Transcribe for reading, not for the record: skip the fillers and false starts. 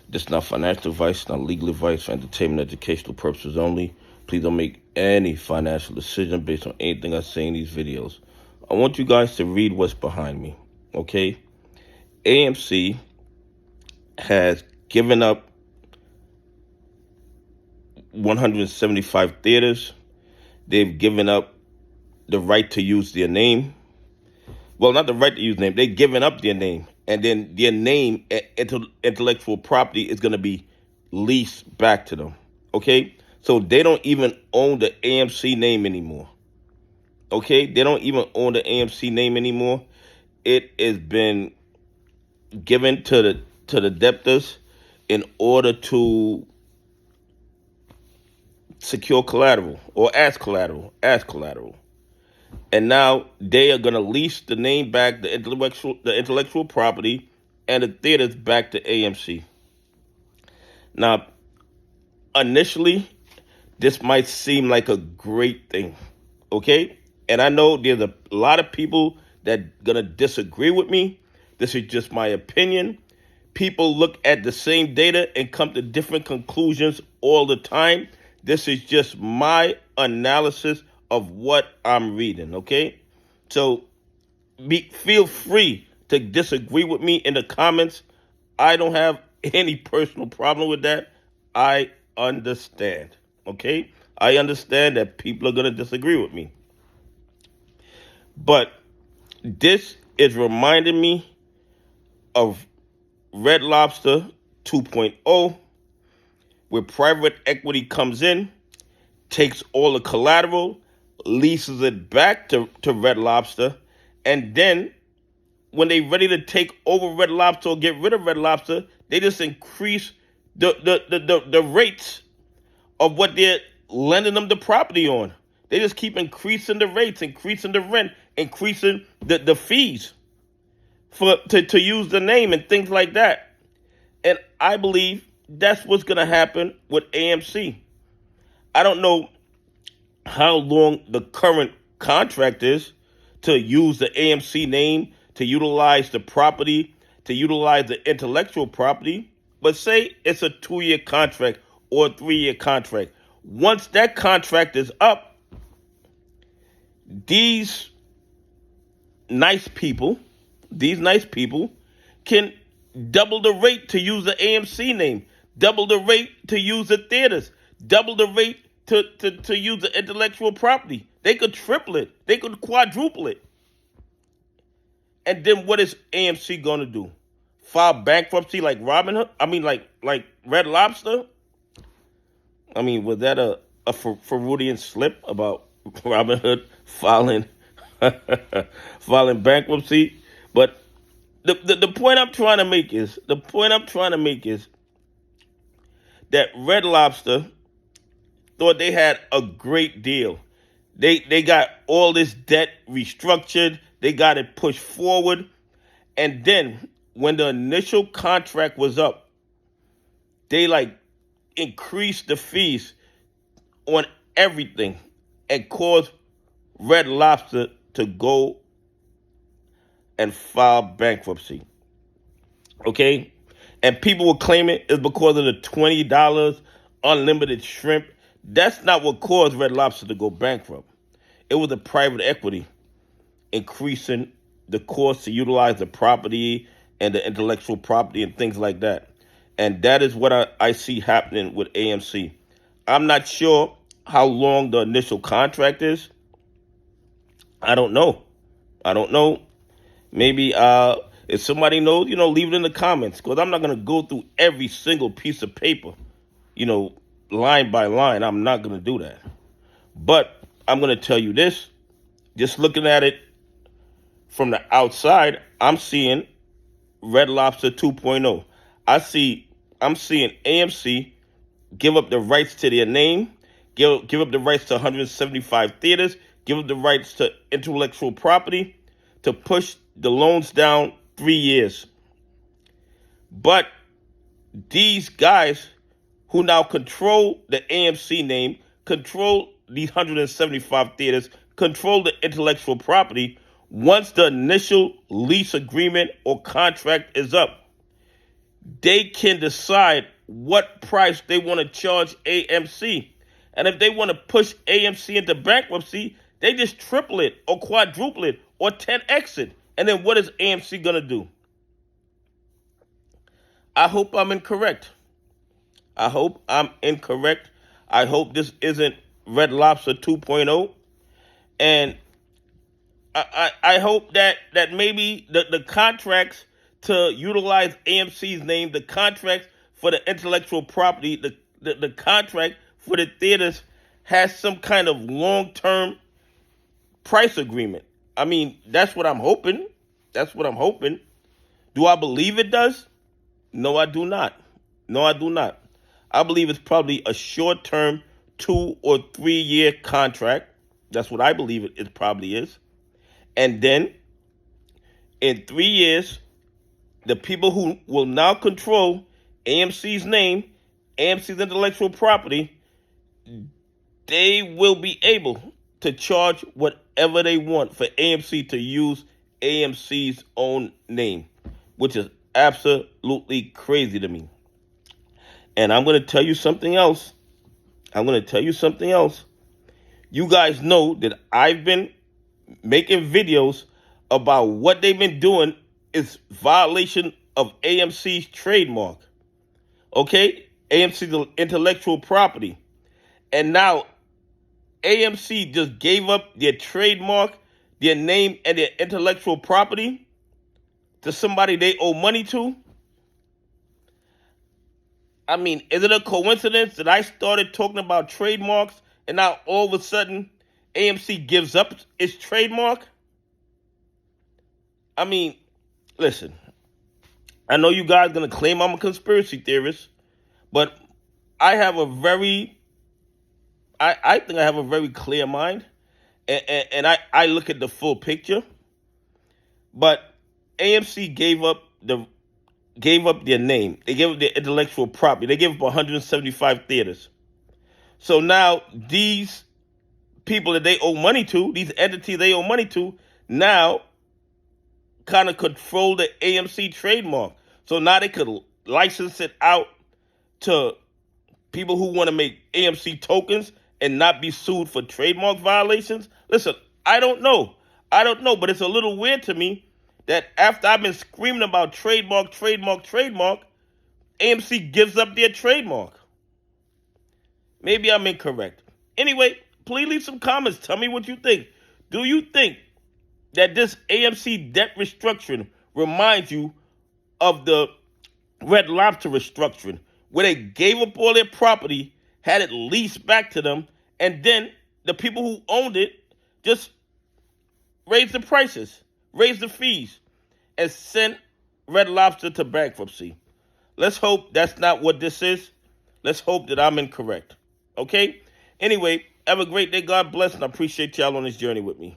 This is not financial advice, not legal advice, for entertainment and educational purposes only. Please don't make any financial decision based on anything I say in these videos. I want you guys to read what's behind me, okay? AMC has given up 175 theaters. They've given up the right to use their name. Well, not the right to use name. They've given up their name. And then their name, intellectual property, is going to be leased back to them. Okay? So they don't even own the AMC name anymore. Okay? They don't even own the AMC name anymore. It has been given to the debtors in order to secure collateral or as collateral. And now they are going to lease the name back, the intellectual property, and the theaters back to AMC. Now, initially, this might seem like a great thing, okay? And I know there's a lot of people that are going to disagree with me. This is just my opinion. People look at the same data and come to different conclusions all the time. This is just my analysis of what I'm reading, okay? So feel free to disagree with me in the comments. I don't have any personal problem with that. I understand, okay? I understand that people are going to disagree with me. But this is reminding me of Red Lobster 2.0, where private equity comes in, takes all the collateral, leases it back to Red Lobster, and then when they're ready to take over Red Lobster or get rid of Red Lobster, they just increase the rates of what they're lending them the property on. They just keep increasing the rates, increasing the rent, increasing the fees to use the name and things like that. And I believe that's what's going to happen with AMC. I don't know how long the current contract is to use the AMC name, to utilize the property, to utilize the intellectual property. But say it's a 2-year contract or a 3-year contract. Once that contract is up, these nice people can double the rate to use the AMC name, double the rate to use the theaters, double the rate to use the intellectual property. They could triple it. They could quadruple it. And then what is AMC going to do? File bankruptcy like like Red Lobster? I mean, was that a Freudian slip about Robin Hood filing bankruptcy? But the point I'm trying to make is that Red Lobster thought they had a great deal. They got all this debt restructured. They got it pushed forward. And then when the initial contract was up, they increased the fees on everything and caused Red Lobster to go and file bankruptcy. Okay? And people were claiming it's because of the $20 unlimited shrimp. That's not what caused Red Lobster to go bankrupt. It was the private equity increasing the cost to utilize the property and the intellectual property and things like that. And that is what I see happening with AMC. I'm not sure how long the initial contract is. I don't know. Maybe if somebody knows, leave it in the comments, because I'm not going to go through every single piece of paper, line by line. I'm not going to do that. But I'm going to tell you this. Just looking at it from the outside, I'm seeing Red Lobster 2.0. I'm seeing AMC give up the rights to their name, give up the rights to 175 theaters, give up the rights to intellectual property, to push the loans down 3 years. But these guys who now control the AMC name, control these 175 theaters, control the intellectual property, once the initial lease agreement or contract is up, they can decide what price they want to charge AMC. And if they want to push AMC into bankruptcy, they just triple it or quadruple it or 10x it. And then what is AMC going to do? I hope I'm incorrect. I hope I'm incorrect. I hope this isn't Red Lobster 2.0. And I hope that maybe the contracts to utilize AMC's name, the contracts for the intellectual property, the contract for the theaters has some kind of long-term price agreement. I mean, that's what I'm hoping. That's what I'm hoping. Do I believe it does? No, I do not. No, I do not. I believe it's probably a short-term 2 or 3 year contract. That's what I believe it probably is. And then in 3 years, the people who will now control AMC's name, AMC's intellectual property, they will be able to charge whatever they want for AMC to use AMC's own name, which is absolutely crazy to me. And I'm going to tell you something else. You guys know that I've been making videos about what they've been doing is violation of AMC's trademark. Okay? AMC's intellectual property. And now AMC just gave up their trademark, their name, and their intellectual property to somebody they owe money to. I mean, is it a coincidence that I started talking about trademarks and now all of a sudden AMC gives up its trademark? I mean, listen, I know you guys are going to claim I'm a conspiracy theorist, but I have a very, I think I have a very clear mind, and I look at the full picture. But AMC gave up their name. They gave up their intellectual property. They gave up 175 theaters. So now these people that they owe money to, these entities they owe money to, now kind of control the AMC trademark. So now they could license it out to people who want to make AMC tokens and not be sued for trademark violations. Listen, I don't know, but it's a little weird to me that after I've been screaming about trademark, AMC gives up their trademark. Maybe I'm incorrect. Anyway, please leave some comments. Tell me what you think. Do you think that this AMC debt restructuring reminds you of the Red Lobster restructuring, where they gave up all their property, had it leased back to them, and then the people who owned it just raised the prices, raised the fees, and sent Red Lobster to bankruptcy? Let's hope that's not what this is. Let's hope that I'm incorrect. Okay? Anyway, have a great day. God bless, and I appreciate y'all on this journey with me.